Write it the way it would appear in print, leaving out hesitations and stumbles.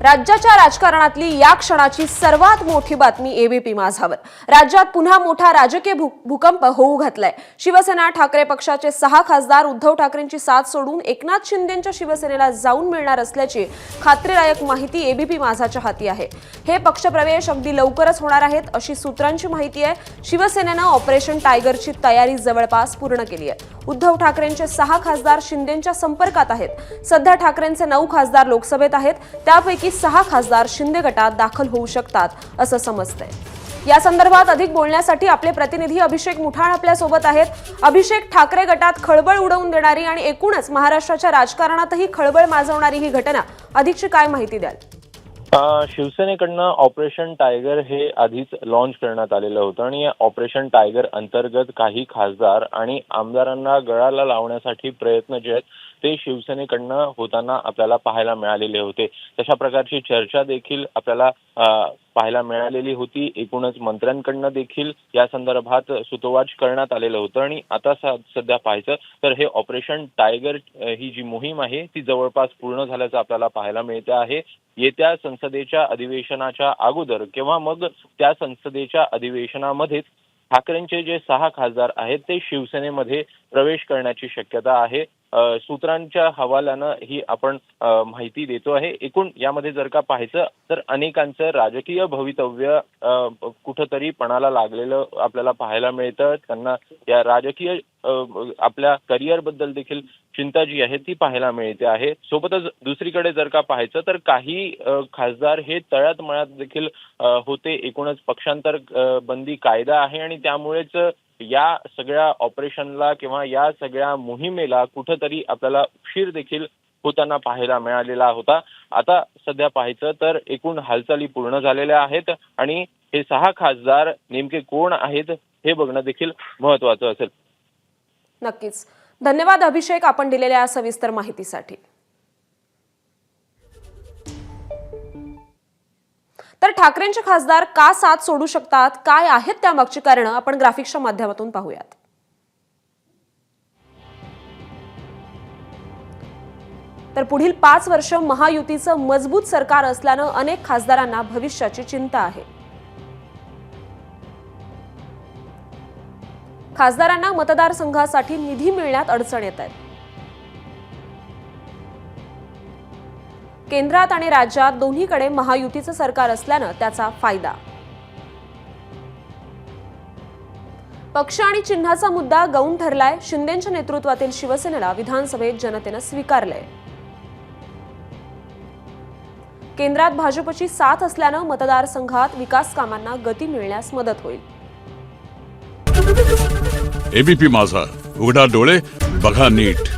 राज्याच्या राजकारणातली या क्षणाची सर्वात मोठी बातमी एबीपी माझावर। राज्यात पुन्हा मोठा राजकीय भूकंप होऊ घातलाय। शिवसेना ठाकरे पक्षाचे 6 खासदार उद्धव ठाकरेंची साथ सोडून एकनाथ शिंदेंच्या शिवसेनेला जाऊन मिळणार असल्याची खात्रीदायक माहिती एबीपी माझाच्या हाती आहे। हे पक्षप्रवेश अगदी लवकरच होणार आहेत अशी सूत्रांची माहिती आहे। शिवसेनेने ऑपरेशन टायगरची तयारी जवळपास पूर्ण केली आहे। उद्धव ठाकरेंचे 6 खासदार शिंदेंच्या संपर्कात आहेत। सध्या ठाकरेंचे 9 खासदार लोकसभेत आहेत, त्यापैकी 6 खासदार शिंदे गटात दाखल होऊ शकतात असं समजतंय। या संदर्भात अधिक बोलण्यासाठी आपले प्रतिनिधी अभिषेक मुठाण आपल्या सोबत आहेत। अभिषेक, ठाकरे गटात खळबळ उडवून देणारी आणि एकूणच महाराष्ट्राच्या राजकारणातही खळबळ माजवणारी ही घटना, अधिकची काय माहिती द्याल? शिवसेनेकडनं ऑपरेशन टायगर हे आधीच लॉन्च करण्यात आलेलं होतं आणि या ऑपरेशन टायगर अंतर्गत काही खासदार आणि आमदारांना गळाला लावण्यासाठी प्रयत्न जे आहेत ते शिवसेनेकडनं होताना आपल्याला पाहायला मिळालेले होते। तशा प्रकारची चर्चा देखील आपल्याला पाहायला मिळालेली होती। एकूणच मंत्र्यांकडनं देखील या संदर्भात सुतोवाच करण्यात आलेलं होतं आणि आता सध्या पाहायचं तर हे ऑपरेशन टायगर ही जी मोहीम आहे ती जवळपास पूर्ण झाल्याचं आपल्याला पाहायला मिळते आहे। येत्या संसदेच्या अधिवेशनाच्या अगोदर किंवा मग त्या संसदेच्या अधिवेशनामध्येच ठाकरेंचे जे 6 खासदार आहेत ते शिवसेनेमध्ये प्रवेश करण्याची शक्यता आहे। सूत्रांच्या हवाल्यानं ही आपण माहिती देतो आहे। एकूण यामध्ये जर का पाहायचं तर अनेकांचं राजकीय भवितव्य कुठंतरी पणाला लागलेलं आपल्याला पाहायला मिळतं। त्यांना या राजकीय आपल्या करिअर बद्दल देखील चिंता जी आहे ती पाहायला मिळते आहे। सोबतच दुसरीकडे जर का पाहायचं तर काही खासदार हे तळ्यात मळ्यात देखील होते। एकूणच पक्षांतर बंदी कायदा आहे आणि त्यामुळेच या सगळ्या ऑपरेशनला किंवा या सगळ्या मोहिमेला कुठंतरी आपल्याला उशीर देखील होताना पाहायला मिळालेला होता। आता सध्या पाहायचं तर एकूण हालचाली पूर्ण झालेल्या आहेत आणि हे 6 खासदार नेमके कोण आहेत हे बघणं देखील महत्त्वाचं असेल। नक्कीच, धन्यवाद अभिषेक आपण दिलेल्या सविस्तर माहितीसाठी। तर ठाकरेंचे खासदार का साथ सोडू शकतात, काय आहेत त्यामागची कारणं, आपण ग्राफिक्सच्या माध्यमातून पाहूयात। तर पुढील 5 वर्ष महायुतीचं मजबूत सरकार असल्यानं अनेक खासदारांना भविष्याची चिंता आहे। खासदारांना मतदारसंघासाठी निधी मिळण्यात अडचण येत आहे। केंद्रात आणि राज्यात दोन्हीकडे महायुतीचं सरकार असल्यानं त्याचा फायदा। पक्ष आणि चिन्हाचा मुद्दा गौण ठरलाय। शिंदेंच्या नेतृत्वातील शिवसेनेला विधानसभेत जनतेनं स्वीकारलंय। केंद्रात भाजपची साथ असल्यानं मतदारसंघात विकास कामांना गती मिळण्यास मदत होईल। एबीपी माझा, उघडा डोळे बघा नीट।